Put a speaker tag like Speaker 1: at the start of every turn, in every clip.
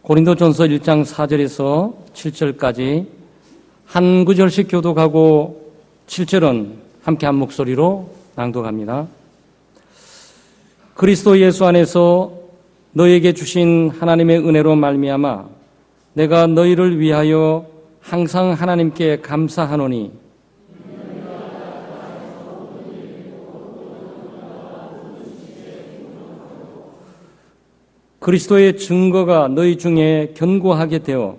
Speaker 1: 고린도전서 1장 4절에서 7절까지 한 구절씩 교독하고 7절은 함께 한 목소리로 낭독합니다. 그리스도 예수 안에서 너에게 주신 하나님의 은혜로 말미암아 내가 너희를 위하여 항상 하나님께 감사하노니 그리스도의 증거가 너희 중에 견고하게 되어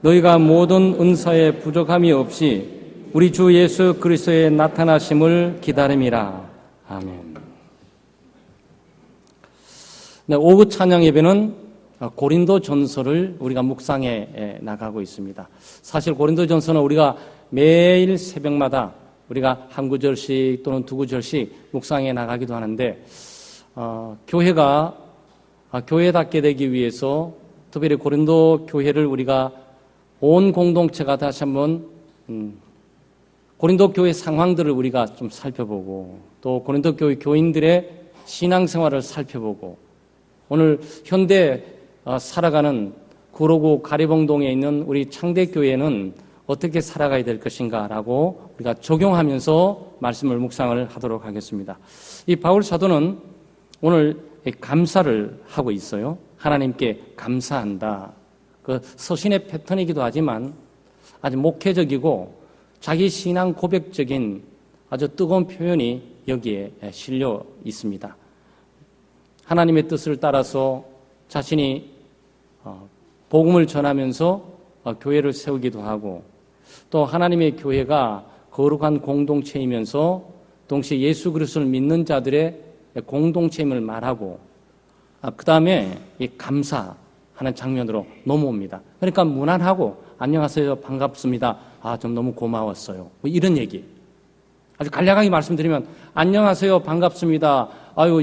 Speaker 1: 너희가 모든 은사에 부족함이 없이 우리 주 예수 그리스도의 나타나심을 기다림이라. 아멘. 네, 오후 찬양 예배는 고린도 전서를 우리가 묵상해 나가고 있습니다. 사실 고린도 전서는 우리가 매일 새벽마다 우리가 한 구절씩 또는 두 구절씩 묵상해 나가기도 하는데 교회가 교회답게 되기 위해서 특별히 고린도 교회를 우리가 온 공동체가 다시 한번 고린도 교회 상황들을 우리가 좀 살펴보고 또 고린도 교회 교인들의 신앙생활을 살펴보고 오늘 현대 살아가는 구로구 가리봉동에 있는 우리 창대교회는 어떻게 살아가야 될 것인가라고 우리가 적용하면서 말씀을 묵상을 하도록 하겠습니다. 이 바울 사도는 오늘 감사를 하고 있어요. 하나님께 감사한다. 그 서신의 패턴이기도 하지만 아주 목회적이고 자기 신앙 고백적인 아주 뜨거운 표현이 여기에 실려 있습니다. 하나님의 뜻을 따라서 자신이 복음을 전하면서 교회를 세우기도 하고 또 하나님의 교회가 거룩한 공동체이면서 동시에 예수 그리스도를 믿는 자들의 공동체임을 말하고 그 다음에 이 감사하는 장면으로 넘어옵니다. 그러니까 무난하고 안녕하세요 반갑습니다. 좀 너무 고마웠어요. 뭐 이런 얘기. 아주 간략하게 말씀드리면 안녕하세요 반갑습니다.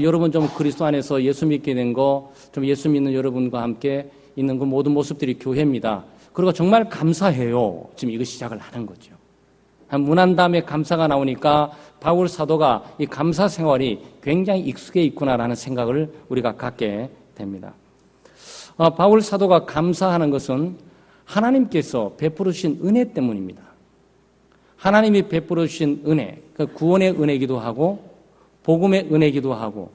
Speaker 1: 여러분 좀 그리스도 안에서 예수 믿게 된 거 좀 예수 믿는 여러분과 함께 있는 그 모든 모습들이 교회입니다. 그리고 정말 감사해요. 지금 이거 시작을 하는 거죠. 무난 다음에 감사가 나오니까 바울 사도가 이 감사 생활이 굉장히 익숙해 있구나라는 생각을 우리가 갖게 됩니다. 바울 사도가 감사하는 것은 하나님께서 베풀어 주신 은혜 때문입니다. 하나님이 베풀어 주신 은혜, 구원의 은혜이기도 하고 복음의 은혜이기도 하고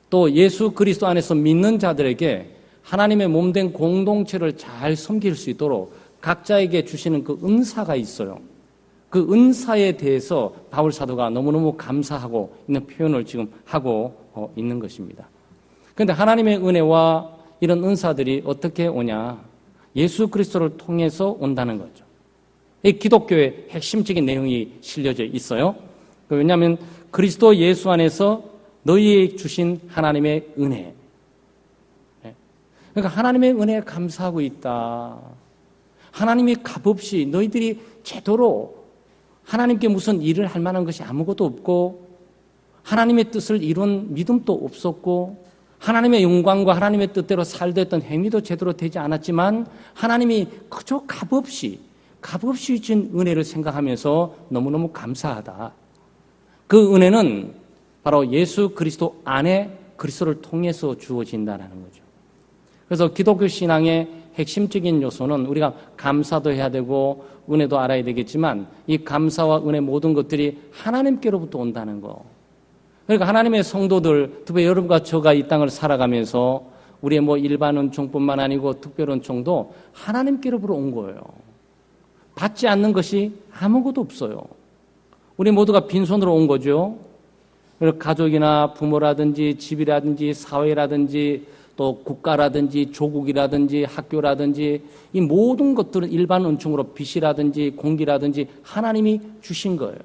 Speaker 1: 또 예수 그리스도 안에서 믿는 자들에게 하나님의 몸된 공동체를 잘 섬길 수 있도록 각자에게 주시는 그 은사가 있어요. 그 은사에 대해서 바울 사도가 너무너무 감사하고 있는 표현을 지금 하고 있는 것입니다. 그런데 하나님의 은혜와 이런 은사들이 어떻게 오냐? 예수 그리스도를 통해서 온다는 거죠. 이 기독교의 핵심적인 내용이 실려져 있어요. 왜냐하면 그리스도 예수 안에서 너희에게 주신 하나님의 은혜. 그러니까 하나님의 은혜에 감사하고 있다. 하나님이 값없이 너희들이 제대로 하나님께 무슨 일을 할 만한 것이 아무것도 없고 하나님의 뜻을 이룬 믿음도 없었고 하나님의 영광과 하나님의 뜻대로 살다 했던 행위도 제대로 되지 않았지만 하나님이 그저 값없이 준 은혜를 생각하면서 너무너무 감사하다. 그 은혜는 바로 예수 그리스도 안에 그리스도를 통해서 주어진다는 거죠. 그래서 기독교 신앙의 핵심적인 요소는 우리가 감사도 해야 되고 은혜도 알아야 되겠지만 이 감사와 은혜 모든 것들이 하나님께로부터 온다는 거. 그러니까 하나님의 성도들, 특히 여러분과 저가 이 땅을 살아가면서 우리의 일반 은총뿐만 아니고 특별 은총도 하나님께로부터 온 거예요. 받지 않는 것이 아무것도 없어요. 우리 모두가 빈손으로 온 거죠. 가족이나 부모라든지 집이라든지 사회라든지 또 국가라든지 조국이라든지 학교라든지 이 모든 것들은 일반 은총으로 빚이라든지 공기라든지 하나님이 주신 거예요.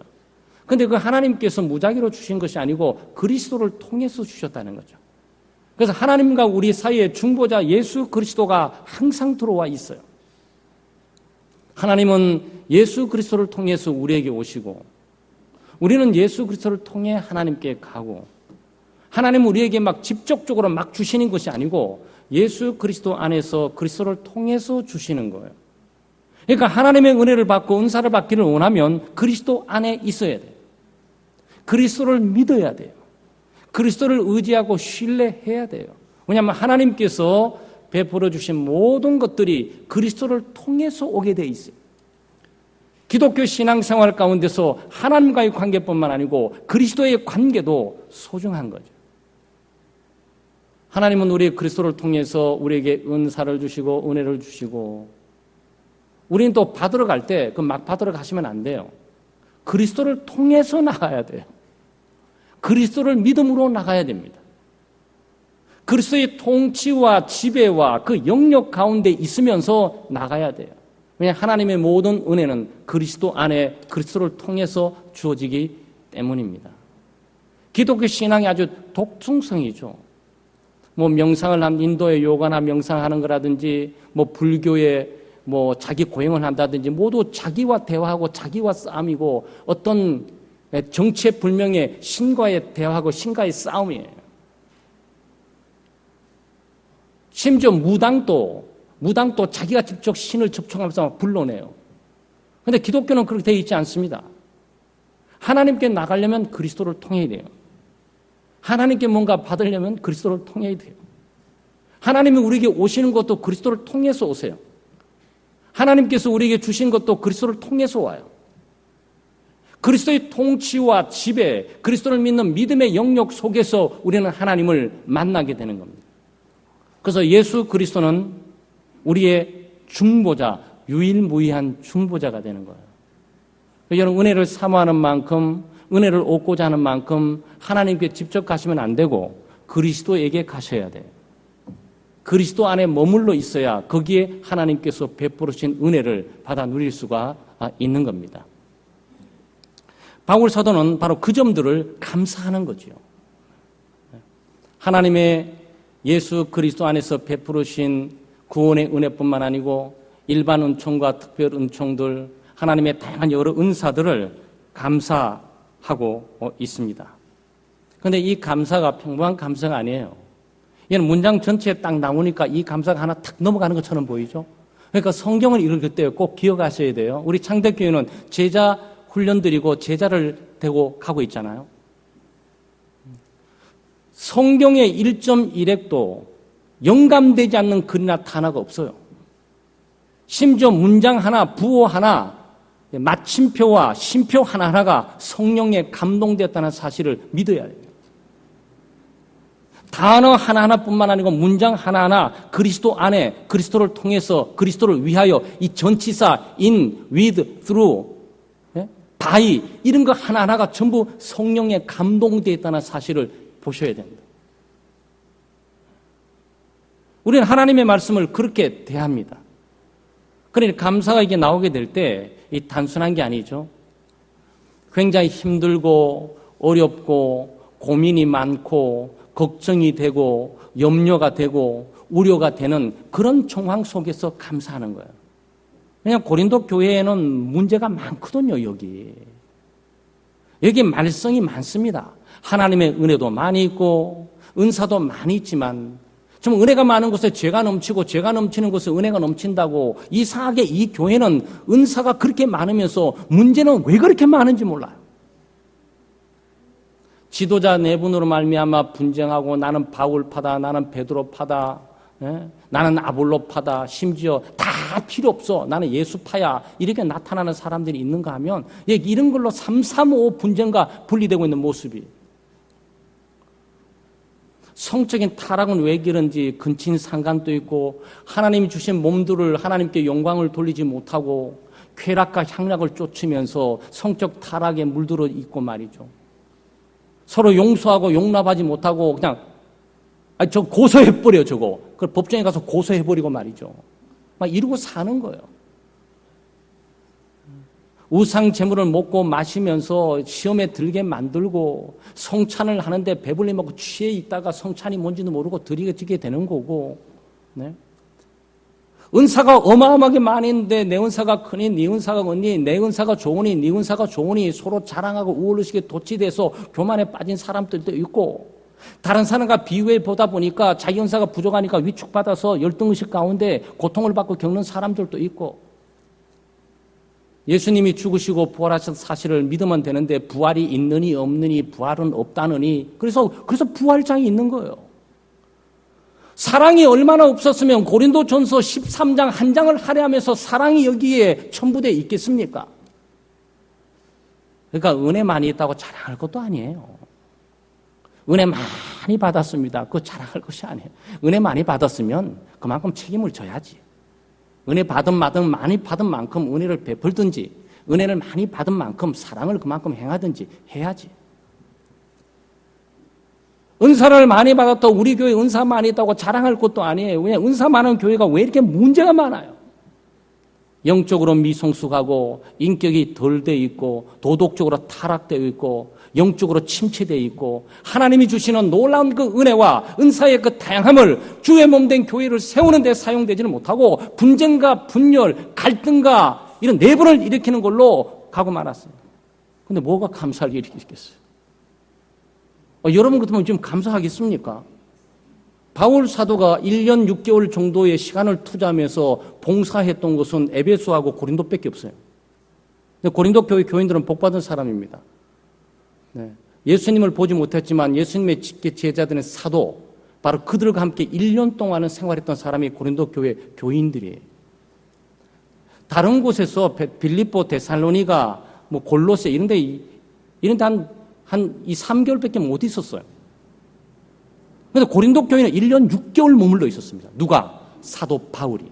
Speaker 1: 그런데 그 하나님께서 무작위로 주신 것이 아니고 그리스도를 통해서 주셨다는 거죠. 그래서 하나님과 우리 사이에 중보자 예수 그리스도가 항상 들어와 있어요. 하나님은 예수 그리스도를 통해서 우리에게 오시고 우리는 예수 그리스도를 통해 하나님께 가고 하나님은 우리에게 직접적으로 주시는 것이 아니고 예수 그리스도 안에서 그리스도를 통해서 주시는 거예요. 그러니까 하나님의 은혜를 받고 은사를 받기를 원하면 그리스도 안에 있어야 돼요. 그리스도를 믿어야 돼요. 그리스도를 의지하고 신뢰해야 돼요. 왜냐하면 하나님께서 베풀어 주신 모든 것들이 그리스도를 통해서 오게 돼 있어요. 기독교 신앙생활 가운데서 하나님과의 관계뿐만 아니고 그리스도의 관계도 소중한 거죠. 하나님은 우리 그리스도를 통해서 우리에게 은사를 주시고 은혜를 주시고, 우리는 또 받으러 갈 때 그 막 받으러 가시면 안 돼요. 그리스도를 통해서 나가야 돼요. 그리스도를 믿음으로 나가야 됩니다. 그리스도의 통치와 지배와 그 영역 가운데 있으면서 나가야 돼요. 왜냐하면 하나님의 모든 은혜는 그리스도 안에 그리스도를 통해서 주어지기 때문입니다. 기독교 신앙이 아주 독특성이죠. 뭐 명상을 한 인도의 요가나 명상하는 거라든지, 뭐 불교의 뭐 자기 고행을 한다든지, 모두 자기와 대화하고 자기와 싸움이고 어떤 정체불명의 신과의 대화하고 신과의 싸움이에요. 심지어 무당도 자기가 직접 신을 접촉하면서 불러내요. 그런데 기독교는 그렇게 되어 있지 않습니다. 하나님께 나가려면 그리스도를 통해야 돼요. 하나님께 뭔가 받으려면 그리스도를 통해야 돼요. 하나님이 우리에게 오시는 것도 그리스도를 통해서 오세요. 하나님께서 우리에게 주신 것도 그리스도를 통해서 와요. 그리스도의 통치와 지배, 그리스도를 믿는 믿음의 영역 속에서 우리는 하나님을 만나게 되는 겁니다. 그래서 예수 그리스도는 우리의 중보자, 유일무이한 중보자가 되는 거예요. 여러분, 은혜를 사모하는 만큼, 은혜를 얻고자 하는 만큼 하나님께 직접 가시면 안 되고 그리스도에게 가셔야 돼요. 그리스도 안에 머물러 있어야 거기에 하나님께서 베풀으신 은혜를 받아 누릴 수가 있는 겁니다. 바울 사도는 바로 그 점들을 감사하는 거죠. 하나님의 예수 그리스도 안에서 베풀으신 구원의 은혜뿐만 아니고 일반 은총과 특별 은총들, 하나님의 다양한 여러 은사들을 감사하고 있습니다. 그런데 이 감사가 평범한 감사가 아니에요. 얘는 문장 전체에 딱 나오니까 이 감사가 하나 탁 넘어가는 것처럼 보이죠? 그러니까 성경을 읽을 때 꼭 기억하셔야 돼요. 우리 창대교회는 제자 훈련드리고 제자를 대고 가고 있잖아요. 성경의 1.1획도 영감되지 않는 글이나 단어가 없어요. 심지어 문장 하나, 부호 하나, 마침표와 심표 하나하나가 성령에 감동되었다는 사실을 믿어야 돼요. 단어 하나하나뿐만 아니고 문장 하나하나 그리스도 안에 그리스도를 통해서 그리스도를 위하여 이 전치사 in, with, through, by 이런 거 하나하나가 전부 성령에 감동되어 있다는 사실을 보셔야 됩니다. 우리는 하나님의 말씀을 그렇게 대합니다. 그러니 감사가 이게 나오게 될 때 이 단순한 게 아니죠. 굉장히 힘들고 어렵고 고민이 많고 걱정이 되고 염려가 되고 우려가 되는 그런 정황 속에서 감사하는 거예요. 왜냐하면 고린도 교회에는 문제가 많거든요. 여기 말썽이 많습니다. 하나님의 은혜도 많이 있고 은사도 많이 있지만 좀 은혜가 많은 곳에 죄가 넘치고 죄가 넘치는 곳에 은혜가 넘친다고 이상하게 이 교회는 은사가 그렇게 많으면서 문제는 왜 그렇게 많은지 몰라요. 지도자 내분으로 말미암아 분쟁하고 나는 바울파다, 나는 베드로파다, 나는 아볼로파다, 심지어 다 필요 없어, 나는 예수파야 이렇게 나타나는 사람들이 있는가 하면 이런 걸로 335 분쟁과 분리되고 있는 모습이. 성적인 타락은 왜 그런지 근친상간도 있고 하나님이 주신 몸들을 하나님께 영광을 돌리지 못하고 쾌락과 향락을 쫓으면서 성적 타락에 물들어 있고 말이죠. 서로 용서하고 용납하지 못하고 그냥 저 고소해버려 저거. 그걸 법정에 가서 고소해버리고 말이죠. 막 이러고 사는 거예요. 우상 제물을 먹고 마시면서 시험에 들게 만들고 성찬을 하는데 배불리 먹고 취해 있다가 성찬이 뭔지도 모르고 드리게 되는 거고. 네? 은사가 어마어마하게 많이 있는데 내 은사가 크니 네 은사가 크니 내 은사가 좋으니 네 은사가 좋으니 서로 자랑하고 우월의식에 도취돼서 교만에 빠진 사람들도 있고 다른 사람과 비교해 보다 보니까 자기 은사가 부족하니까 위축받아서 열등의식 가운데 고통을 받고 겪는 사람들도 있고 예수님이 죽으시고 부활하신 사실을 믿으면 되는데 부활이 있느니 없느니 부활은 없다느니 그래서 부활장이 있는 거예요. 사랑이 얼마나 없었으면 고린도전서 13장 한 장을 할애하면서 사랑이 여기에 첨부되어 있겠습니까? 그러니까 은혜 많이 있다고 자랑할 것도 아니에요. 은혜 많이 받았습니다. 그거 자랑할 것이 아니에요. 은혜 많이 받았으면 그만큼 책임을 져야지. 은혜 많이 받은 만큼 은혜를 베풀든지, 은혜를 많이 받은 만큼 사랑을 그만큼 행하든지 해야지. 은사를 많이 받았다고 우리 교회 은사 많이 있다고 자랑할 것도 아니에요. 왜냐하면 은사 많은 교회가 왜 이렇게 문제가 많아요? 영적으로 미성숙하고 인격이 덜 돼 있고 도덕적으로 타락되어 있고 영적으로 침체되어 있고 하나님이 주시는 놀라운 그 은혜와 은사의 그 다양함을 주의 몸된 교회를 세우는 데 사용되지는 못하고 분쟁과 분열, 갈등과 이런 내분을 일으키는 걸로 가고 말았습니다. 그런데 뭐가 감사를 일으키겠어요? 여러분 같으면 지금 감사하겠습니까? 바울 사도가 1년 6개월 정도의 시간을 투자하면서 봉사했던 것은 에베소하고 고린도밖에 없어요. 고린도 교회 교인들은 복받은 사람입니다. 네. 예수님을 보지 못했지만 예수님의 제자들은 사도, 바로 그들과 함께 1년 동안은 생활했던 사람이 고린도 교회 교인들이에요. 다른 곳에서 빌립보, 데살로니가, 골로새 이런데 한 2, 3개월밖에 못 있었어요. 그런데 고린도 교회는 1년 6개월 머물러 있었습니다. 누가? 사도 바울이.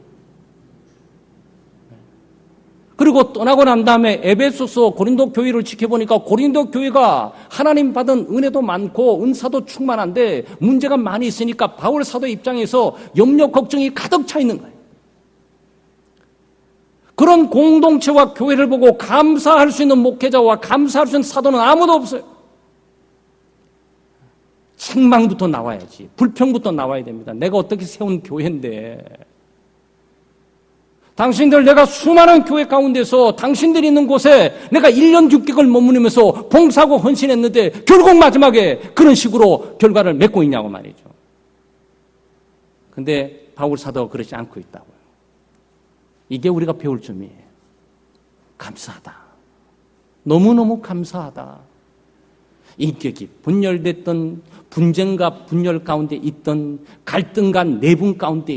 Speaker 1: 그리고 떠나고 난 다음에 에베소서 고린도 교회를 지켜보니까 고린도 교회가 하나님 받은 은혜도 많고 은사도 충만한데 문제가 많이 있으니까 바울 사도 입장에서 염려, 걱정이 가득 차 있는 거예요. 그런 공동체와 교회를 보고 감사할 수 있는 목회자와 감사할 수 있는 사도는 아무도 없어요. 책망부터 나와야지. 불평부터 나와야 됩니다. 내가 어떻게 세운 교회인데. 당신들 내가 수많은 교회 가운데서 당신들이 있는 곳에 내가 1년 6개월 머무르면서 봉사하고 헌신했는데 결국 마지막에 그런 식으로 결과를 맺고 있냐고 말이죠. 근데 바울 사도가 그러지 않고 있다고요. 이게 우리가 배울 점이에요. 감사하다. 너무너무 감사하다. 인격이 분열됐던 분쟁과 분열 가운데 있던 갈등과 내분 가운데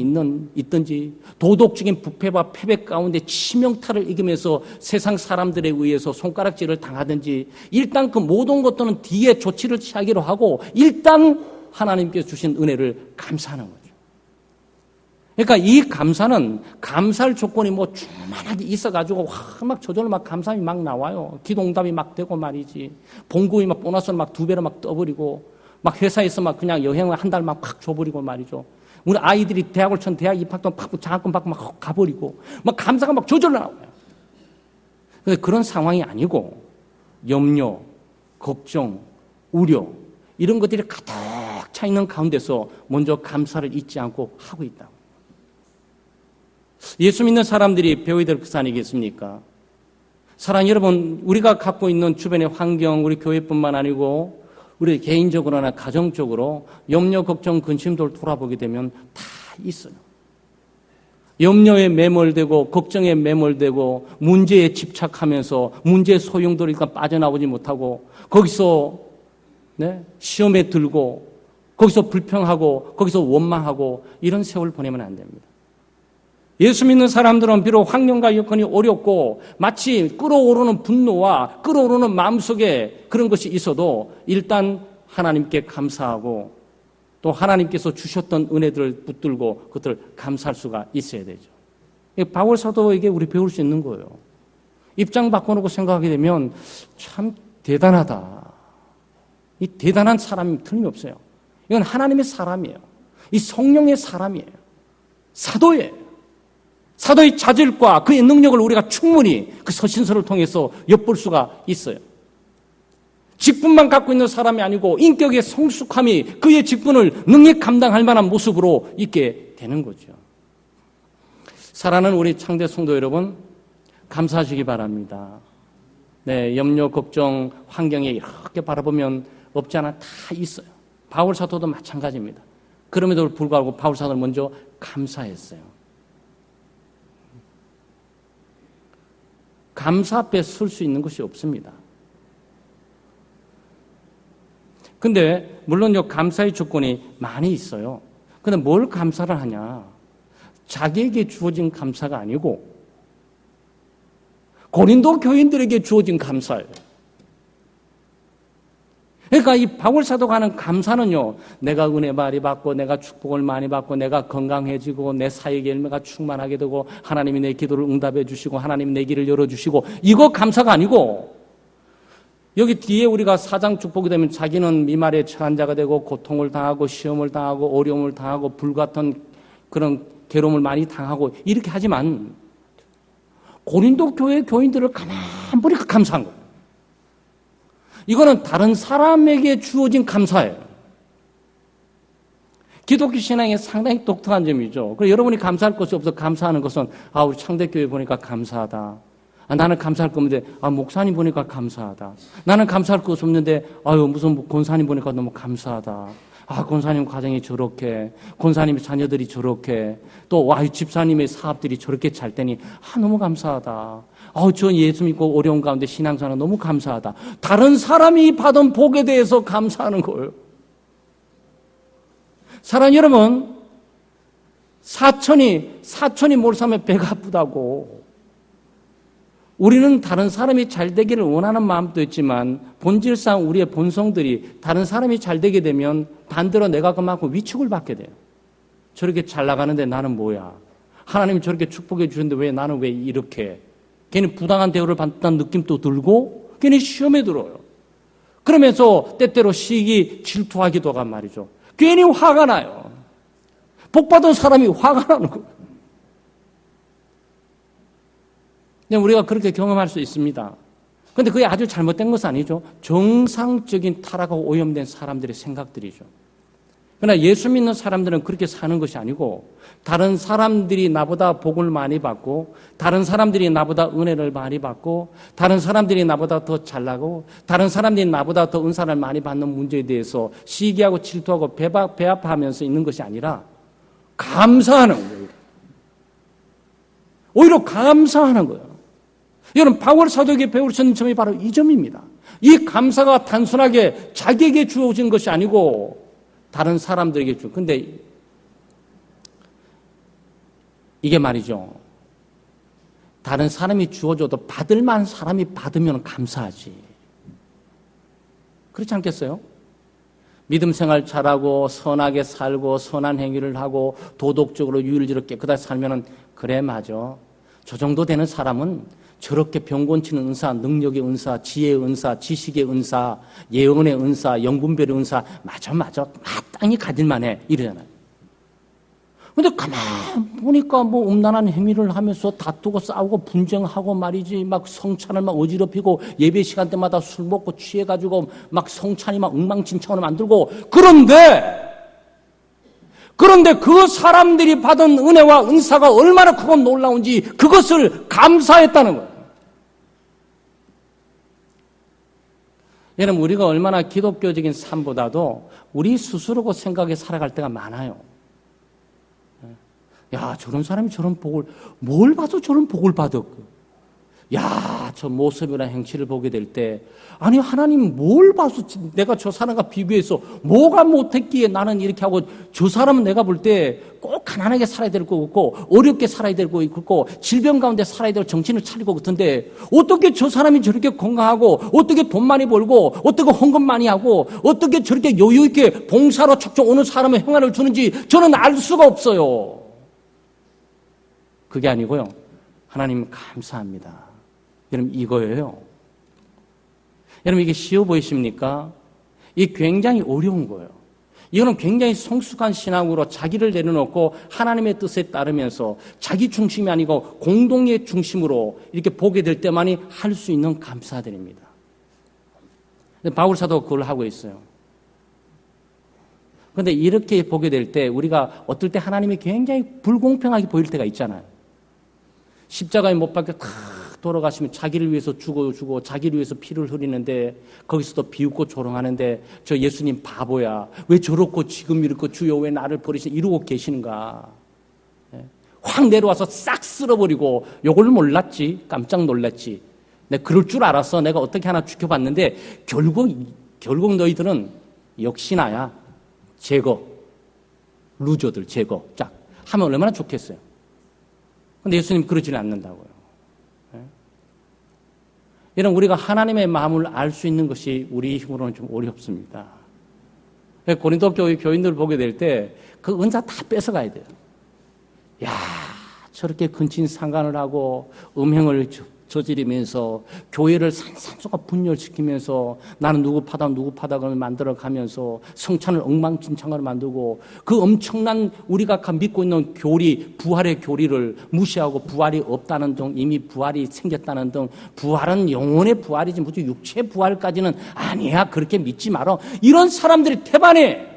Speaker 1: 있든지 도덕적인 부패와 패배 가운데 치명타를 이기면서 세상 사람들에 의해서 손가락질을 당하든지 일단 그 모든 것들은 뒤에 조치를 취하기로 하고 일단 하나님께서 주신 은혜를 감사하는 거죠. 그러니까 이 감사는 감사할 조건이 충만하게 있어가지고 막 저절로 막 감사함이 막 나와요. 기도응답이 막 되고 말이지. 봉급이 막 보너스를 막 2배로 막 떠버리고 막 회사에서 막 그냥 여행을 한 달 막 팍 줘버리고 말이죠. 우리 아이들이 대학을 천 대학 입학도 팍 장학금 받고 막 가버리고 막 감사가 막 저절로 나와요. 근데 그런 상황이 아니고 염려, 걱정, 우려 이런 것들이 가득 차 있는 가운데서 먼저 감사를 잊지 않고 하고 있다. 예수 믿는 사람들이 배워야 될 것이 아니겠습니까? 사랑하는 여러분, 우리가 갖고 있는 주변의 환경, 우리 교회뿐만 아니고 우리 개인적으로나 가정적으로 염려, 걱정, 근심들 돌아보게 되면 다 있어요. 염려에 매몰되고 걱정에 매몰되고 문제에 집착하면서 문제의 소용돌이니까 빠져나오지 못하고 거기서 시험에 들고 거기서 불평하고 거기서 원망하고 이런 세월 보내면 안 됩니다. 예수 믿는 사람들은 비록 환경과 여건이 어렵고 마치 끓어오르는 분노와 끓어오르는 마음속에 그런 것이 있어도 일단 하나님께 감사하고 또 하나님께서 주셨던 은혜들을 붙들고 그것을 감사할 수가 있어야 되죠. 바울 사도에게 우리 배울 수 있는 거예요. 입장 바꿔놓고 생각하게 되면 참 대단하다. 이 대단한 사람이 틀림없어요. 이건 하나님의 사람이에요. 이 성령의 사람이에요. 사도예요. 사도의 자질과 그의 능력을 우리가 충분히 그 서신서를 통해서 엿볼 수가 있어요. 직분만 갖고 있는 사람이 아니고 인격의 성숙함이 그의 직분을 능히 감당할 만한 모습으로 있게 되는 거죠. 사랑하는 우리 창대 성도 여러분, 감사하시기 바랍니다. 염려, 걱정, 환경에 이렇게 바라보면 없지 않아 다 있어요. 바울 사도도 마찬가지입니다. 그럼에도 불구하고 바울 사도는 먼저 감사했어요. 감사 앞에 설 수 있는 것이 없습니다. 근데 물론 감사의 조건이 많이 있어요. 근데 뭘 감사를 하냐? 자기에게 주어진 감사가 아니고 고린도 교인들에게 주어진 감사예요. 그러니까 이 바울 사도가 하는 감사는요, 내가 은혜 많이 받고, 내가 축복을 많이 받고, 내가 건강해지고, 내 사역의 열매가 충만하게 되고, 하나님이 내 기도를 응답해 주시고, 하나님이 내 길을 열어주시고, 이거 감사가 아니고, 여기 뒤에 우리가 4장 축복이 되면 자기는 미말에 처한 자가 되고, 고통을 당하고, 시험을 당하고, 어려움을 당하고, 불같은 그런 괴로움을 많이 당하고, 이렇게 하지만, 고린도 교회 교인들을 가만히 보니까 감사한 거예요. 이거는 다른 사람에게 주어진 감사예요. 기독교 신앙에 상당히 독특한 점이죠. 그래서 여러분이 감사할 것이 없어 감사하는 것은 우리 창대교회 보니까 감사하다. 나는 감사할 거 없는데 목사님 보니까 감사하다. 나는 감사할 것이 없는데 무슨 권사님 보니까 너무 감사하다. 권사님 가정이 저렇게, 권사님의 자녀들이 저렇게, 또 집사님의 사업들이 저렇게 잘 되니 너무 감사하다. 저 예수 믿고 어려운 가운데 신앙생활 너무 감사하다. 다른 사람이 받은 복에 대해서 감사하는 거예요. 사랑 여러분, 사촌이 뭘 사면 배가 아프다고. 우리는 다른 사람이 잘 되기를 원하는 마음도 있지만 본질상 우리의 본성들이 다른 사람이 잘 되게 되면 반대로 내가 그만큼 위축을 받게 돼요. 저렇게 잘 나가는데 나는 뭐야? 하나님이 저렇게 축복해 주셨는데 왜 나는 왜 이렇게? 괜히 부당한 대우를 받는 느낌도 들고 괜히 시험에 들어요. 그러면서 때때로 시기 질투하기도 하고 말이죠. 괜히 화가 나요. 복받은 사람이 화가 나는 거예요. 우리가 그렇게 경험할 수 있습니다. 그런데 그게 아주 잘못된 것은 아니죠. 정상적인 타락하고 오염된 사람들의 생각들이죠. 그러나 예수 믿는 사람들은 그렇게 사는 것이 아니고 다른 사람들이 나보다 복을 많이 받고 다른 사람들이 나보다 은혜를 많이 받고 다른 사람들이 나보다 더 잘나고 다른 사람들이 나보다 더 은사를 많이 받는 문제에 대해서 시기하고 질투하고 배아파하면서 있는 것이 아니라 감사하는 거예요. 오히려 감사하는 거예요. 여러분, 바울 사도에게 배울 수 있는 점이 바로 이 점입니다. 이 감사가 단순하게 자기에게 주어진 것이 아니고 다른 사람들에게 주. 근데 이게 말이죠. 다른 사람이 주어줘도 받을 만한 사람이 받으면 감사하지. 그렇지 않겠어요? 믿음 생활 잘하고 선하게 살고 선한 행위를 하고 도덕적으로 유일지로 깨끗하게 살면은 그래 맞아. 저 정도 되는 사람은 저렇게 병곤치는 은사, 능력의 은사, 지혜의 은사, 지식의 은사, 예언의 은사, 영분별의 은사 맞아 마땅히 가질만해 이러잖아요. 근데 가만히 보니까 음란한 행위를 하면서 다투고 싸우고 분쟁하고 말이지 막 성찬을 막 어지럽히고 예배 시간 때마다 술 먹고 취해가지고 막 성찬이 막 엉망진창으로 만들고 그런데 그 사람들이 받은 은혜와 은사가 얼마나 크고 놀라운지 그것을 감사했다는 거예요. 여러분, 우리가 얼마나 기독교적인 삶보다도 우리 스스로고 생각에 살아갈 때가 많아요. 야, 저런 사람이 저런 복을, 뭘 봐도 저런 복을 받았고. 야, 저 모습이나 행실을 보게 될 때, 아니, 하나님 뭘 봐서 내가 저 사람과 비교해서 뭐가 못했기에 나는 이렇게 하고, 저 사람은 내가 볼 때 꼭 가난하게 살아야 될 것 같고, 어렵게 살아야 될 것 같고, 질병 가운데 살아야 될 정신을 차릴 것 같은데, 어떻게 저 사람이 저렇게 건강하고, 어떻게 돈 많이 벌고, 어떻게 헌금 많이 하고, 어떻게 저렇게 여유있게 봉사로 척척 오는 사람의 행활을 주는지 저는 알 수가 없어요. 그게 아니고요. 하나님 감사합니다. 여러분 이거예요. 여러분 이게 쉬워 보이십니까? 이게 굉장히 어려운 거예요. 이거는 굉장히 성숙한 신앙으로 자기를 내려놓고 하나님의 뜻에 따르면서 자기 중심이 아니고 공동의 중심으로 이렇게 보게 될 때만이 할 수 있는 감사들입니다. 바울 사도가 그걸 하고 있어요. 그런데 이렇게 보게 될 때 우리가 어떨 때 하나님이 굉장히 불공평하게 보일 때가 있잖아요. 십자가에 못 박혀 탁 돌아가시면 자기를 위해서 죽고 자기를 위해서 피를 흘리는데 거기서도 비웃고 조롱하는데 저 예수님 바보야. 왜 저렇고 지금 이렇고 주여 왜 나를 버리시냐 이러고 계시는가. 확 내려와서 싹 쓸어버리고 요걸 몰랐지. 깜짝 놀랐지. 내가 그럴 줄 알았어. 내가 어떻게 하나 지켜봤는데 결국 너희들은 역시 나야. 제거. 루저들 제거 쫙 하면 얼마나 좋겠어요. 근데 예수님 그러지는 않는다고요. 네? 이런 우리가 하나님의 마음을 알 수 있는 것이 우리 힘으로는 좀 어렵습니다. 고린도 교회 교인들 보게 될 때 그 은사 다 뺏어가야 돼요. 야, 저렇게 근친 상간을 하고 음행을 저지르면서 교회를 산산소가 분열시키면서 나는 누구 파닥을 만들어가면서 성찬을 엉망진창으로 만들고 그 엄청난 우리가 믿고 있는 교리, 부활의 교리를 무시하고 부활이 없다는 등 이미 부활이 생겼다는 등 부활은 영혼의 부활이지 무슨 육체 부활까지는 아니야 그렇게 믿지 말어. 이런 사람들이 태반해.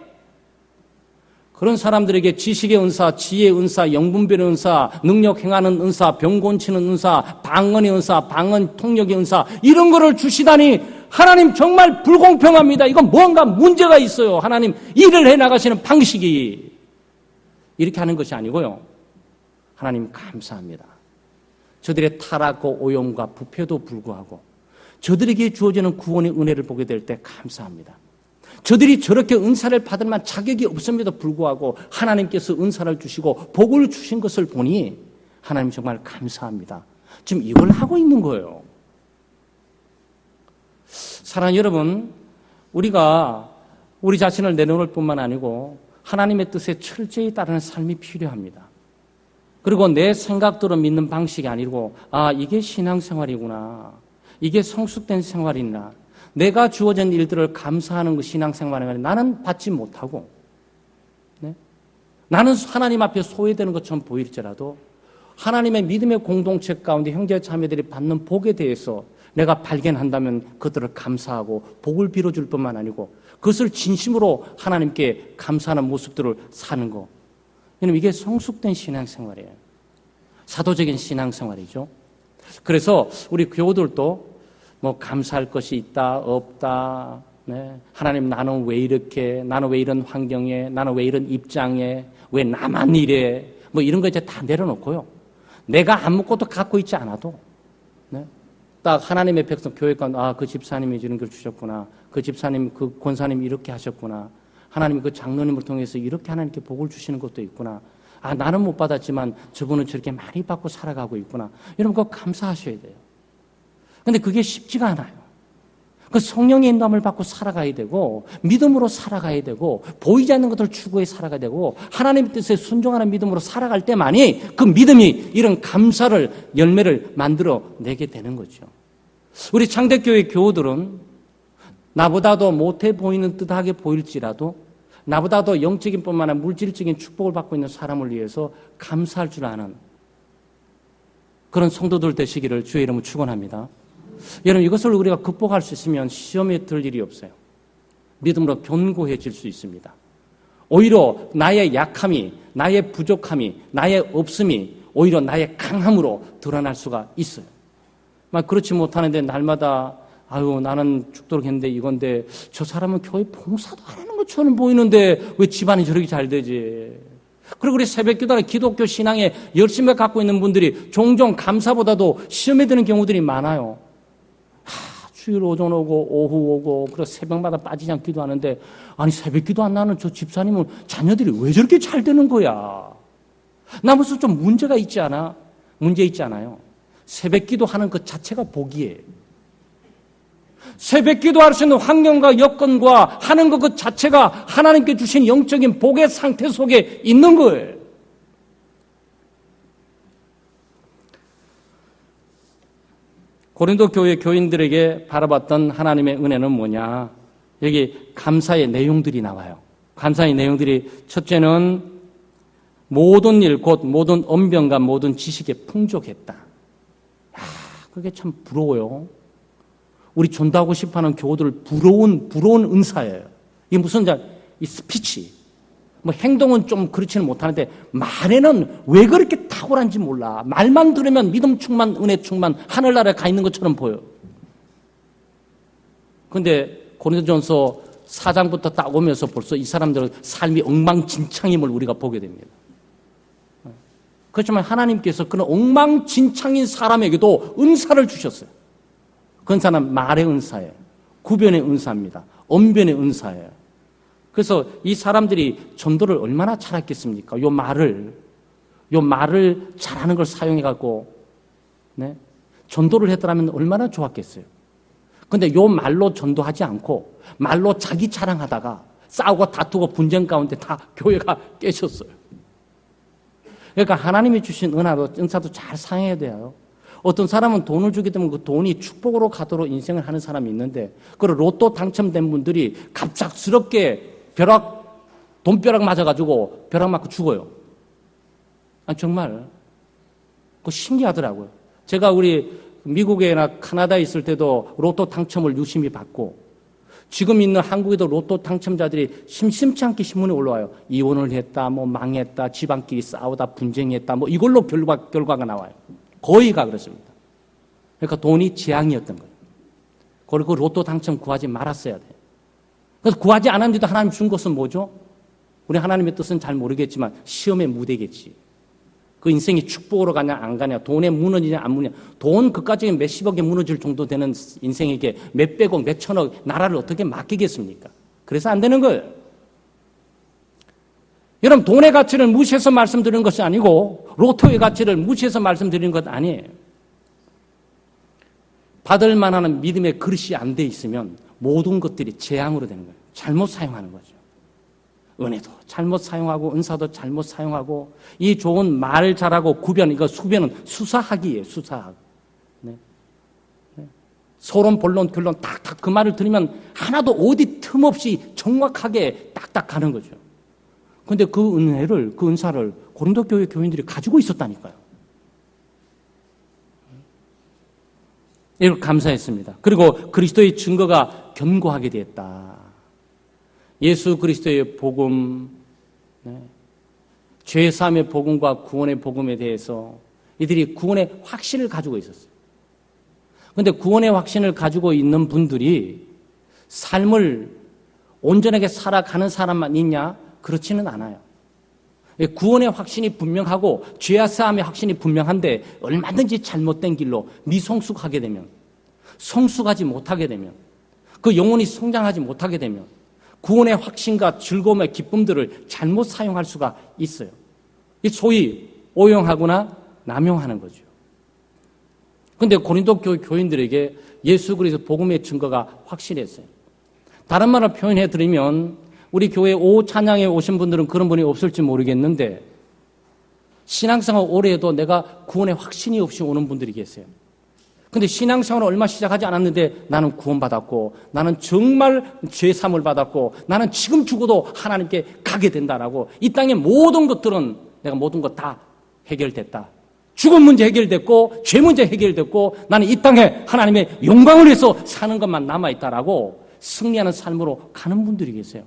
Speaker 1: 그런 사람들에게 지식의 은사, 지혜의 은사, 영분별의 은사, 능력 행하는 은사, 병 고치는 은사, 방언의 은사, 방언 통역의 은사 이런 거를 주시다니 하나님 정말 불공평합니다. 이건 뭔가 문제가 있어요. 하나님 일을 해나가시는 방식이 이렇게 하는 것이 아니고요. 하나님 감사합니다. 저들의 타락과 오염과 부패도 불구하고 저들에게 주어지는 구원의 은혜를 보게 될 때 감사합니다. 저들이 저렇게 은사를 받을 만한 자격이 없음에도 불구하고 하나님께서 은사를 주시고 복을 주신 것을 보니 하나님 정말 감사합니다. 지금 이걸 하고 있는 거예요. 사랑하는 여러분, 우리가 우리 자신을 내놓을 뿐만 아니고 하나님의 뜻에 철저히 따르는 삶이 필요합니다. 그리고 내 생각대로 믿는 방식이 아니고 이게 신앙생활이구나. 이게 성숙된 생활이나 내가 주어진 일들을 감사하는 그 신앙생활이 나는 받지 못하고 네? 나는 하나님 앞에 소외되는 것처럼 보일지라도 하나님의 믿음의 공동체 가운데 형제 자매들이 받는 복에 대해서 내가 발견한다면 그들을 감사하고 복을 빌어줄 뿐만 아니고 그것을 진심으로 하나님께 감사하는 모습들을 사는 거. 왜냐하면 이게 성숙된 신앙생활이에요. 사도적인 신앙생활이죠. 그래서 우리 교우들도 감사할 것이 있다, 없다. 네. 하나님 나는 왜 이렇게, 나는 왜 이런 환경에, 나는 왜 이런 입장에, 왜 나만 이래. 이런 거 이제 다 내려놓고요. 내가 아무것도 갖고 있지 않아도, 네. 딱 하나님의 백성, 교회가, 그 집사님이 이런 걸 주셨구나. 그 집사님, 그 권사님이 이렇게 하셨구나. 하나님이 그 장로님을 통해서 이렇게 하나님께 복을 주시는 것도 있구나. 나는 못 받았지만 저분은 저렇게 많이 받고 살아가고 있구나. 여러분, 그거 감사하셔야 돼요. 근데 그게 쉽지가 않아요. 그 성령의 인도함을 받고 살아가야 되고 믿음으로 살아가야 되고 보이지 않는 것들을 추구해 살아가야 되고 하나님의 뜻에 순종하는 믿음으로 살아갈 때만이 그 믿음이 이런 감사를 열매를 만들어내게 되는 거죠. 우리 창대교회 교우들은 나보다도 못해 보이는 듯하게 보일지라도 나보다도 영적인 뿐만 아니라 물질적인 축복을 받고 있는 사람을 위해서 감사할 줄 아는 그런 성도들 되시기를 주의 이름으로 축원합니다. 여러분 이것을 우리가 극복할 수 있으면 시험에 들 일이 없어요. 믿음으로 견고해질 수 있습니다. 오히려 나의 약함이, 나의 부족함이, 나의 없음이 오히려 나의 강함으로 드러날 수가 있어요. 그렇지 못하는데 날마다 나는 죽도록 했는데 이건데 저 사람은 교회 봉사도 안 하는 것처럼 보이는데 왜 집안이 저렇게 잘 되지? 그리고 우리 새벽기도나 기독교 신앙에 열심히 갖고 있는 분들이 종종 감사보다도 시험에 드는 경우들이 많아요. 주일 오전 오고 오후 오고 그리고 새벽마다 빠지지 않고 기도하는데 새벽 기도 안 나는 저 집사님은 자녀들이 왜 저렇게 잘 되는 거야? 나 무슨 좀 문제가 있지 않아? 문제 있지 않아요. 새벽 기도하는 것 자체가 복이에요. 새벽 기도할 수 있는 환경과 여건과 하는 것 그 자체가 하나님께 주신 영적인 복의 상태 속에 있는 거예요. 고린도 교회 교인들에게 바라봤던 하나님의 은혜는 뭐냐? 여기 감사의 내용들이 나와요. 감사의 내용들이 첫째는 모든 일 곧 모든 언변과 모든 지식에 풍족했다. 그게 참 부러워요. 우리 전도하고 싶어하는 교우들 부러운 은사예요. 이게 무슨 이 스피치. 행동은 좀 그렇지는 못하는데 말에는 왜 그렇게 탁월한지 몰라. 말만 들으면 믿음 충만, 은혜 충만, 하늘나라에 가 있는 것처럼 보여. 그런데 고린도전서 4장부터 딱 오면서 벌써 이 사람들의 삶이 엉망진창임을 우리가 보게 됩니다. 그렇지만 하나님께서 그런 엉망진창인 사람에게도 은사를 주셨어요. 그 은사는 말의 은사예요. 구변의 은사입니다. 언변의 은사예요. 그래서 이 사람들이 전도를 얼마나 잘했겠습니까? 요 말을 잘하는 걸 사용해갖고, 네? 전도를 했더라면 얼마나 좋았겠어요. 근데 요 말로 전도하지 않고, 말로 자기 자랑하다가 싸우고 다투고 분쟁 가운데 다 교회가 깨졌어요. 그러니까 하나님이 주신 은사도 잘 사용해야 돼요. 어떤 사람은 돈을 주게 되면 그 돈이 축복으로 가도록 인생을 하는 사람이 있는데, 그리고 로또 당첨된 분들이 갑작스럽게 돈벼락 맞아가지고 벼락 맞고 죽어요. 정말 그거 신기하더라고요. 제가 우리 미국에나 카나다에 있을 때도 로또 당첨을 유심히 받고, 지금 있는 한국에도 로또 당첨자들이 심심치 않게 신문에 올라와요. 이혼을 했다, 뭐 망했다, 집안끼리 싸우다 분쟁했다, 뭐 이걸로 결과가 나와요. 거의가 그렇습니다. 그러니까 돈이 재앙이었던 거예요. 그리고 로또 당첨 구하지 말았어야 돼요. 그래서 구하지 않았는데도 하나님 준 것은 뭐죠? 우리 하나님의 뜻은 잘 모르겠지만 시험의 무대겠지. 그 인생이 축복으로 가냐 안 가냐, 돈에 무너지냐 안 무너지냐, 돈 그까지 몇십억에 무너질 정도 되는 인생에게 몇백억 몇천억 나라를 어떻게 맡기겠습니까? 그래서 안 되는 거예요. 여러분, 돈의 가치를 무시해서 말씀드리는 것이 아니고 로또의 가치를 무시해서 말씀드리는 것 아니에요. 받을 만한 믿음의 그릇이 안 돼 있으면 모든 것들이 재앙으로 되는 거예요. 잘못 사용하는 거죠. 은혜도 잘못 사용하고 은사도 잘못 사용하고, 이 좋은 말 잘하고 수변은 수사학이에요. 수사학. 네. 네. 서론, 본론, 결론 딱딱 그 말을 들으면 하나도 어디 틈없이 정확하게 딱딱 가는 거죠. 그런데 그 은혜를, 그 은사를 고린도 교회 교인들이 가지고 있었다니까요. 이걸 감사했습니다. 그리고 그리스도의 증거가 견고하게 되었다. 예수 그리스도의 복음, 죄사함의 복음과 구원의 복음에 대해서 이들이 구원의 확신을 가지고 있었어요. 그런데 구원의 확신을 가지고 있는 분들이 삶을 온전하게 살아가는 사람만 있냐? 그렇지는 않아요. 구원의 확신이 분명하고 죄사함의 확신이 분명한데 얼마든지 잘못된 길로 미성숙하게 되면, 성숙하지 못하게 되면, 그 영혼이 성장하지 못하게 되면 구원의 확신과 즐거움의 기쁨들을 잘못 사용할 수가 있어요. 소위 오용하거나 남용하는 거죠. 그런데 고린도 교인들에게 예수 그리스도 복음의 증거가 확실했어요. 다른 말을 표현해 드리면, 우리 교회 오후 찬양에 오신 분들은 그런 분이 없을지 모르겠는데, 신앙생활 오래 해도 내가 구원의 확신이 없이 오는 분들이 계세요. 근데 신앙생활을 얼마 시작하지 않았는데 나는 구원받았고, 나는 정말 죄사함을 받았고, 나는 지금 죽어도 하나님께 가게 된다라고, 이 땅의 모든 것들은 내가 모든 것 다 해결됐다. 죽음 문제 해결됐고, 죄 문제 해결됐고, 나는 이 땅에 하나님의 영광을 위해서 사는 것만 남아있다라고 승리하는 삶으로 가는 분들이 계세요.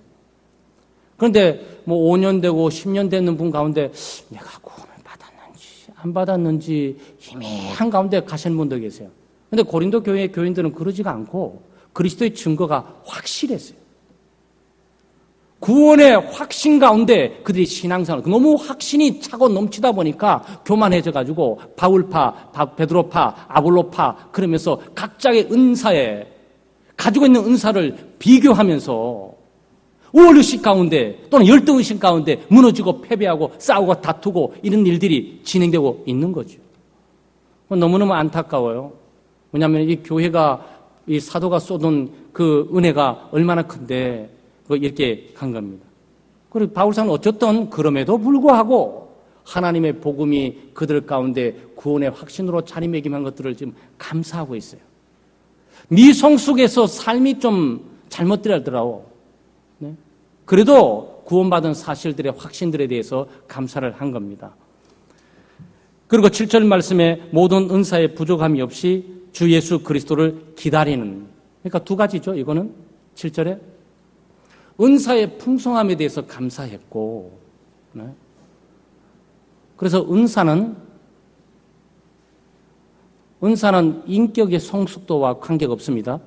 Speaker 1: 그런데 5년 되고 10년 되는 분 가운데 내가 구원을 받았는지 안 받았는지 희미한 가운데 가시는 분도 계세요. 그런데 고린도 교회 교인들은 그러지가 않고 그리스도의 증거가 확실했어요. 구원의 확신 가운데 그들이 신앙생활, 너무 확신이 차고 넘치다 보니까 교만해져가지고 바울파, 베드로파, 아볼로파 그러면서 각자의 은사에 가지고 있는 은사를 비교하면서 우월의식 가운데 또는 열등의식 가운데 무너지고 패배하고 싸우고 다투고 이런 일들이 진행되고 있는 거죠. 너무너무 안타까워요. 왜냐하면 이 교회가, 이 사도가 쏟은 그 은혜가 얼마나 큰데 이렇게 간 겁니다. 그리고 바울사는 어쨌든 그럼에도 불구하고 하나님의 복음이 그들 가운데 구원의 확신으로 자리매김한 것들을 지금 감사하고 있어요. 미성숙에서 삶이 좀 잘못되더라고. 네? 그래도 구원받은 사실들의 확신들에 대해서 감사를 한 겁니다. 그리고 7절 말씀에 모든 은사의 부족함이 없이 주 예수 그리스도를 기다리는, 그러니까 두 가지죠. 이거는 7절에 은사의 풍성함에 대해서 감사했고, 네? 그래서 은사는 인격의 성숙도와 관계가 없습니다.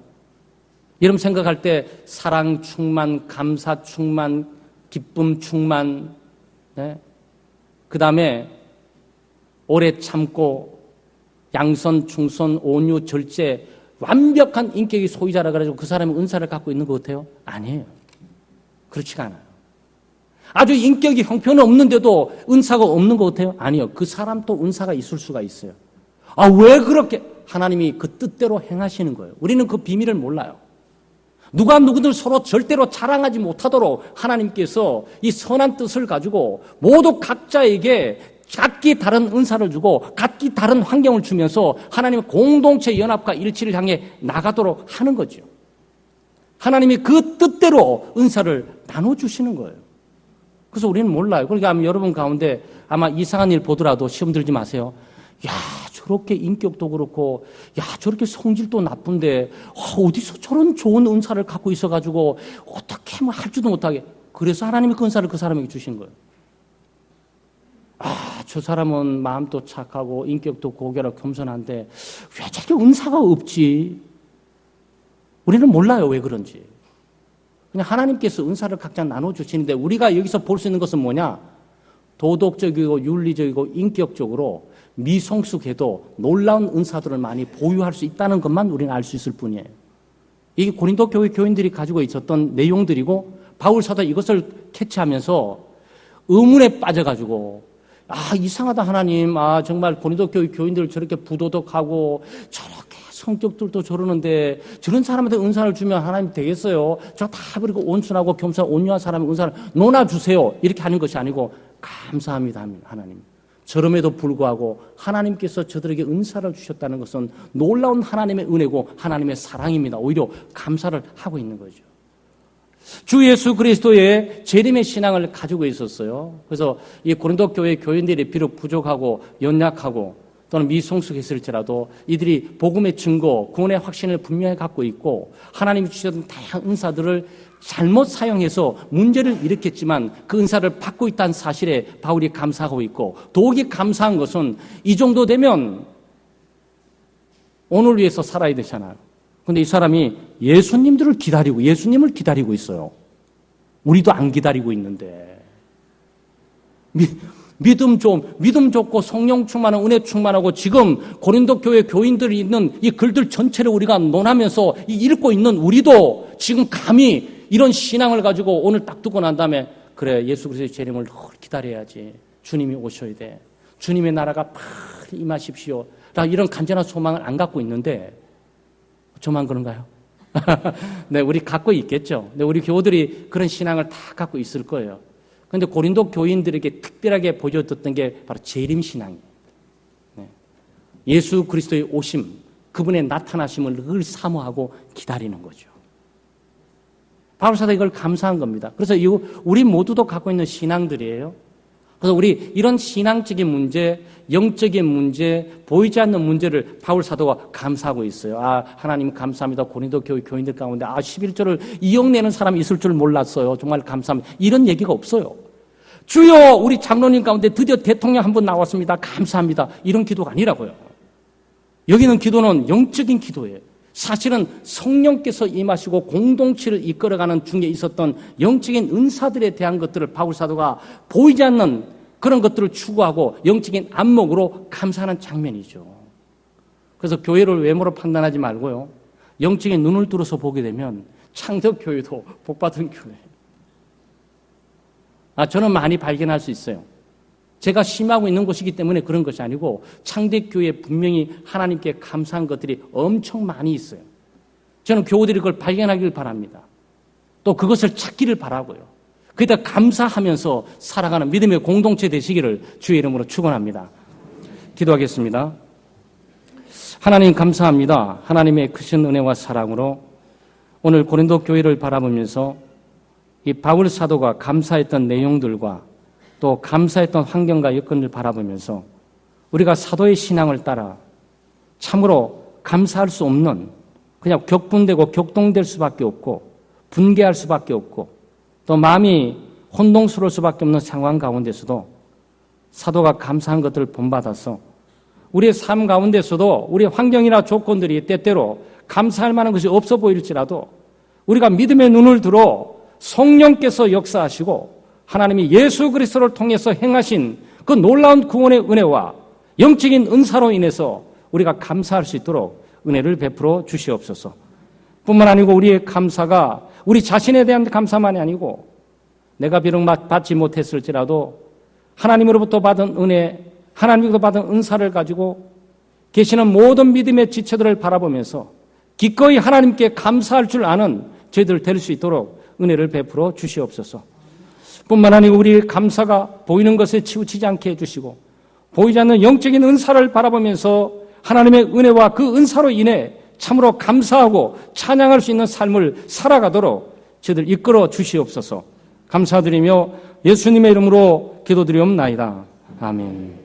Speaker 1: 여러분 생각할 때 사랑 충만, 감사 충만, 기쁨 충만, 네? 그 다음에 오래 참고 양선, 충선, 온유, 절제, 완벽한 인격의 소유자라 그래가지고 그 사람이 은사를 갖고 있는 것 같아요? 아니에요. 그렇지가 않아요. 아주 인격이 형편없는데도 은사가 없는 것 같아요? 아니요. 그 사람도 은사가 있을 수가 있어요. 아, 왜 그렇게? 하나님이 그 뜻대로 행하시는 거예요. 우리는 그 비밀을 몰라요. 누가 누구들 서로 절대로 자랑하지 못하도록 하나님께서 이 선한 뜻을 가지고 모두 각자에게 각기 다른 은사를 주고 각기 다른 환경을 주면서 하나님의 공동체 연합과 일치를 향해 나가도록 하는 거죠. 하나님이 그 뜻대로 은사를 나눠주시는 거예요. 그래서 우리는 몰라요. 그러니까 아마 여러분 가운데 아마 이상한 일 보더라도 시험 들지 마세요. 야, 저렇게 인격도 그렇고, 야, 저렇게 성질도 나쁜데, 어디서 저런 좋은 은사를 갖고 있어가지고, 어떻게 뭐 할 줄도 못하게. 그래서 하나님이 그 은사를 그 사람에게 주신 거예요. 아, 저 사람은 마음도 착하고, 인격도 고결하고 겸손한데, 왜 저렇게 은사가 없지? 우리는 몰라요, 왜 그런지. 그냥 하나님께서 은사를 각자 나눠주시는데, 우리가 여기서 볼 수 있는 것은 뭐냐? 도덕적이고, 윤리적이고, 인격적으로, 미성숙해도 놀라운 은사들을 많이 보유할 수 있다는 것만 우리는 알 수 있을 뿐이에요. 이게 고린도 교회 교인들이 가지고 있었던 내용들이고 바울 사도 이것을 캐치하면서 의문에 빠져가지고 이상하다 하나님. 정말 고린도 교회 교인들 저렇게 부도덕하고 저렇게 성격들도 저러는데 저런 사람한테 은사를 주면 하나님 되겠어요? 저 다 버리고 온순하고 겸손하고 온유한 사람의 은사를 놓아주세요. 이렇게 하는 것이 아니고 감사합니다 하나님. 저럼에도 불구하고 하나님께서 저들에게 은사를 주셨다는 것은 놀라운 하나님의 은혜고 하나님의 사랑입니다. 오히려 감사를 하고 있는 거죠. 주 예수 그리스도의 재림의 신앙을 가지고 있었어요. 그래서 이 고린도 교회 교인들이 비록 부족하고 연약하고 또는 미성숙했을지라도 이들이 복음의 증거, 구원의 확신을 분명히 갖고 있고 하나님이 주셨던 다양한 은사들을 잘못 사용해서 문제를 일으켰지만 그 은사를 받고 있다는 사실에 바울이 감사하고 있고 더욱이 감사한 것은 이 정도 되면 오늘 위해서 살아야 되잖아요. 그런데 이 사람이 예수님을 기다리고 있어요. 우리도 안 기다리고 있는데 믿음 좋고 성령 충만한 은혜 충만하고 지금 고린도 교회 교인들이 있는 이 글들 전체를 우리가 논하면서 읽고 있는 우리도 지금 감히 이런 신앙을 가지고 오늘 딱 듣고 난 다음에 그래 예수 그리스도의 재림을 기다려야지. 주님이 오셔야 돼. 주님의 나라가 빨리 임하십시오. 이런 간절한 소망을 안 갖고 있는데 저만 그런가요? 네, 우리 갖고 있겠죠. 네, 우리 교우들이 그런 신앙을 다 갖고 있을 거예요. 그런데 고린도 교인들에게 특별하게 보여줬던 게 바로 재림 신앙이에요. 네. 예수 그리스도의 오심, 그분의 나타나심을 늘 사모하고 기다리는 거죠. 바울 사도 이걸 감사한 겁니다. 그래서 우리 모두도 갖고 있는 신앙들이에요. 그래서 우리 이런 신앙적인 문제, 영적인 문제, 보이지 않는 문제를 바울 사도가 감사하고 있어요. 하나님 감사합니다. 고린도 교회 교인들 가운데 11조를 이용내는 사람이 있을 줄 몰랐어요. 정말 감사합니다. 이런 얘기가 없어요. 주여 우리 장로님 가운데 드디어 대통령 한 분 나왔습니다. 감사합니다. 이런 기도가 아니라고요. 여기는 기도는 영적인 기도예요. 사실은 성령께서 임하시고 공동체를 이끌어가는 중에 있었던 영적인 은사들에 대한 것들을 바울 사도가 보이지 않는 그런 것들을 추구하고 영적인 안목으로 감사하는 장면이죠. 그래서 교회를 외모로 판단하지 말고요. 영적인 눈을 뚫어서 보게 되면 창덕교회도 복받은 교회예요. 저는 많이 발견할 수 있어요. 제가 심하고 있는 곳이기 때문에 그런 것이 아니고 창덕교회에 분명히 하나님께 감사한 것들이 엄청 많이 있어요. 저는 교우들이 그걸 발견하길 바랍니다. 또 그것을 찾기를 바라고요. 그기다 감사하면서 살아가는 믿음의 공동체 되시기를 주의 이름으로 축원합니다. 기도하겠습니다. 하나님 감사합니다. 하나님의 크신 은혜와 사랑으로 오늘 고린도 교회를 바라보면서 이 바울 사도가 감사했던 내용들과 또 감사했던 환경과 여건을 바라보면서 우리가 사도의 신앙을 따라 참으로 감사할 수 없는 그냥 격분되고 격동될 수밖에 없고 분개할 수밖에 없고 또 마음이 혼동스러울 수밖에 없는 상황 가운데서도 사도가 감사한 것들을 본받아서 우리의 삶 가운데서도 우리의 환경이나 조건들이 때때로 감사할 만한 것이 없어 보일지라도 우리가 믿음의 눈을 들어 성령께서 역사하시고 하나님이 예수 그리스도를 통해서 행하신 그 놀라운 구원의 은혜와 영적인 은사로 인해서 우리가 감사할 수 있도록 은혜를 베풀어 주시옵소서. 뿐만 아니고 우리의 감사가 우리 자신에 대한 감사만이 아니고 내가 비록 받지 못했을지라도 하나님으로부터 받은 은혜, 하나님으로부터 받은 은사를 가지고 계시는 모든 믿음의 지체들을 바라보면서 기꺼이 하나님께 감사할 줄 아는 저희들 될 수 있도록 은혜를 베풀어 주시옵소서. 뿐만 아니고 우리 감사가 보이는 것에 치우치지 않게 해주시고 보이지 않는 영적인 은사를 바라보면서 하나님의 은혜와 그 은사로 인해 참으로 감사하고 찬양할 수 있는 삶을 살아가도록 저희들 이끌어 주시옵소서. 감사드리며 예수님의 이름으로 기도드리옵나이다. 아멘.